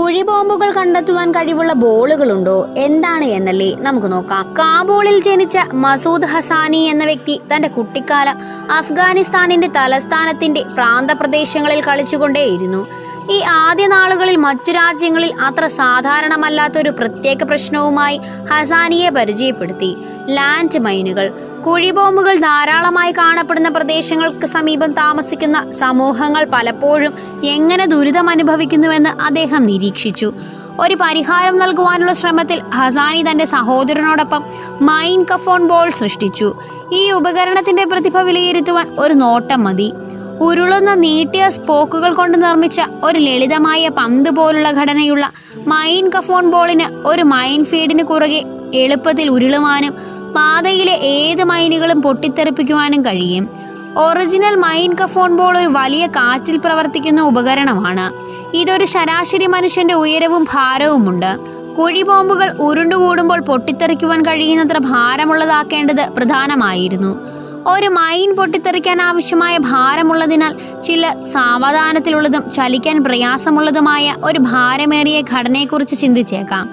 കുഴിബോംബുകൾ കണ്ടെത്തുവാൻ കഴിവുള്ള ബോളുകളുണ്ടോ എന്താണ് എന്നല്ലേ നമുക്ക് നോക്കാം. കാബൂളിൽ ജനിച്ച മസൂദ് ഹസാനി എന്ന വ്യക്തി തന്റെ കുട്ടിക്കാലം അഫ്ഗാനിസ്ഥാനിന്റെ തലസ്ഥാനത്തിന്റെ പ്രാന്തപ്രദേശങ്ങളിൽ കളിച്ചുകൊണ്ടേയിരുന്നു. ഈ ആദ്യ നാളുകളിൽ മറ്റു രാജ്യങ്ങളിൽ അത്ര സാധാരണമല്ലാത്തൊരു പ്രത്യേക പ്രശ്നവുമായി ഹസാനിയെ പരിചയപ്പെടുത്തി. ലാൻഡ് മൈനുകൾ. കുഴിബോംബുകൾ ധാരാളമായി കാണപ്പെടുന്ന പ്രദേശങ്ങൾക്ക് സമീപം താമസിക്കുന്ന സമൂഹങ്ങൾ പലപ്പോഴും എങ്ങനെ ദുരിതം അനുഭവിക്കുന്നുവെന്ന് അദ്ദേഹം നിരീക്ഷിച്ചു. ഒരു പരിഹാരം നൽകുവാനുള്ള ശ്രമത്തിൽ ഹസാനി തന്റെ സഹോദരനോടൊപ്പം മൈൻ കഫോൺ ബോൾ സൃഷ്ടിച്ചു. ഈ ഉപകരണത്തിന്റെ പ്രതിഭ വിലയിരുത്തുവാൻ ഒരു നോട്ടം മതി. ഉരുളുന്ന നീട്ടിയ സ്പോക്കുകൾ കൊണ്ട് നിർമ്മിച്ച ഒരു ലളിതമായ പന്ത് പോലുള്ള ഘടനയുള്ള മൈൻ കഫോൺ ബോളിന് ഒരു മൈൻ ഫീഡിന് കുറുകെ എളുപ്പത്തിൽ ഉരുളുവാനും പാതയിലെ ഏത് മൈനുകളും പൊട്ടിത്തെറിപ്പിക്കുവാനും കഴിയും. ഒറിജിനൽ മൈൻ കഫോൺ ബോൾ ഒരു വലിയ കാറ്റിൽ പ്രവർത്തിക്കുന്ന ഉപകരണമാണ്. ഇതൊരു ശരാശരി മനുഷ്യന്റെ ഉയരവും ഭാരവുമുണ്ട്. കുഴിബോംബുകൾ ഉരുണ്ടുകൂടുമ്പോൾ പൊട്ടിത്തെറിക്കുവാൻ കഴിയുന്നത്ര ഭാരമുള്ളതാക്കേണ്ടത് പ്രധാനമായിരുന്നു. ഒരു മൈൻ പൊട്ടിത്തെറിക്കാൻ ആവശ്യമായ ഭാരമുള്ളതിനാൽ ചിലർ സാവധാനത്തിലുള്ളതും ചലിക്കാൻ പ്രയാസമുള്ളതുമായ ഒരു ഭാരമേറിയ ഘടനയെക്കുറിച്ച് ചിന്തിച്ചേക്കാം.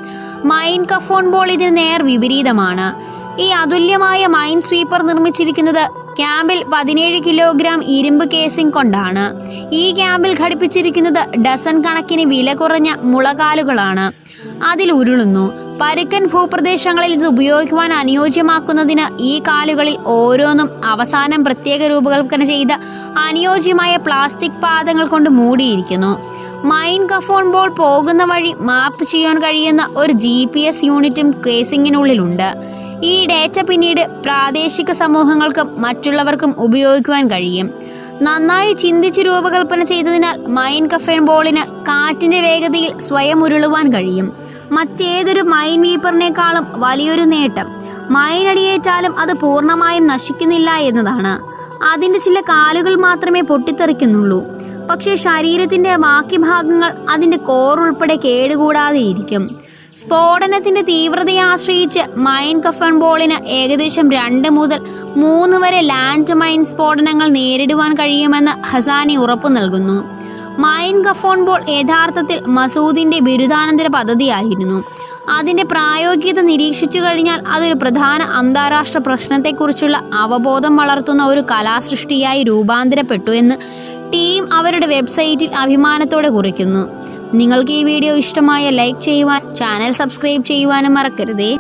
മൈൻ കഫോൺ ബോൾ ഇതിന് നേർ വിപരീതമാണ്. ഈ അതുല്യമായ മൈൻ സ്വീപ്പർ നിർമ്മിച്ചിരിക്കുന്നത് ക്യാമ്പിൽ 17 കിലോഗ്രാം ഇരുമ്പ് കേസിംഗ് കൊണ്ടാണ്. ഈ ക്യാമ്പിൽ ഘടിപ്പിച്ചിരിക്കുന്നത് ഡസൻ കണക്കിന് വില കുറഞ്ഞ മുളകാലുകളാണ്. അതിൽ ഉരുളുന്നു. പരുക്കൻ ഭൂപ്രദേശങ്ങളിൽ ഇത് ഉപയോഗിക്കുവാൻ അനുയോജ്യമാക്കുന്നതിന് ഈ കാലുകളിൽ ഓരോന്നും അവസാനം പ്രത്യേക രൂപകൽപ്പന ചെയ്ത അനുയോജ്യമായ പ്ലാസ്റ്റിക് പാദങ്ങൾ കൊണ്ട് മൂടിയിരിക്കുന്നു. മൈൻ കഫോൺ ബോൾ പോകുന്ന വഴി മാപ്പ് ചെയ്യാൻ കഴിയുന്ന ഒരു GPS യൂണിറ്റും കേസിങ്ങിനുള്ളിലുണ്ട്. ഈ ഡേറ്റ പിന്നീട് പ്രാദേശിക സമൂഹങ്ങൾക്കും മറ്റുള്ളവർക്കും ഉപയോഗിക്കുവാൻ കഴിയും. നന്നായി ചിന്തിച്ച് രൂപകൽപ്പന ചെയ്തതിനാൽ മൈൻ കഫോൺ ബോളിന് കാറ്റിന്റെ വേഗതയിൽ സ്വയം ഉരുളുവാൻ കഴിയും. മറ്റേതൊരു മൈൻ വീപ്പറിനേക്കാളും വലിയൊരു നേട്ടം മൈൻ അടിയേറ്റാലും അത് പൂർണ്ണമായും നശിക്കുന്നില്ല എന്നതാണ്. അതിന്റെ ചില കാലുകൾ മാത്രമേ പൊട്ടിത്തെറിക്കുന്നുള്ളൂ. പക്ഷേ ശരീരത്തിന്റെ ബാക്കി ഭാഗങ്ങൾ അതിന്റെ കോർ ഉൾപ്പെടെ കേടുകൂടാതെ ഇരിക്കും. സ്ഫോടനത്തിന്റെ തീവ്രതയെ ആശ്രയിച്ച് മൈൻ കഫോൺ ബോളിന് ഏകദേശം 2 മുതൽ 3 വരെ ലാൻഡ് മൈൻ സ്ഫോടനങ്ങൾ നേരിടുവാൻ കഴിയുമെന്ന് ഹസാനി ഉറപ്പു നൽകുന്നു. മൈൻ കഫോൺ ബോൾ യഥാർത്ഥത്തിൽ മസൂദിന്റെ ബിരുദാനന്തര പദ്ധതിയായിരുന്നു. അതിന്റെ പ്രായോഗികത നിരീക്ഷിച്ചു കഴിഞ്ഞാൽ അതൊരു പ്രധാന അന്താരാഷ്ട്ര പ്രശ്നത്തെക്കുറിച്ചുള്ള അവബോധം വളർത്തുന്ന ഒരു കലാസൃഷ്ടിയായി രൂപാന്തരപ്പെട്ടു എന്ന് ടീം അവരുടെ വെബ്സൈറ്റിൽ അഭിമാനത്തോടെ കുറിക്കുന്നു. നിങ്ങൾക്ക് ഈ വീഡിയോ ഇഷ്ടമായ ലൈക്ക് ചെയ്യുവാൻ, ചാനൽ സബ്സ്ക്രൈബ് ചെയ്യുവാനും മറക്കരുതേ.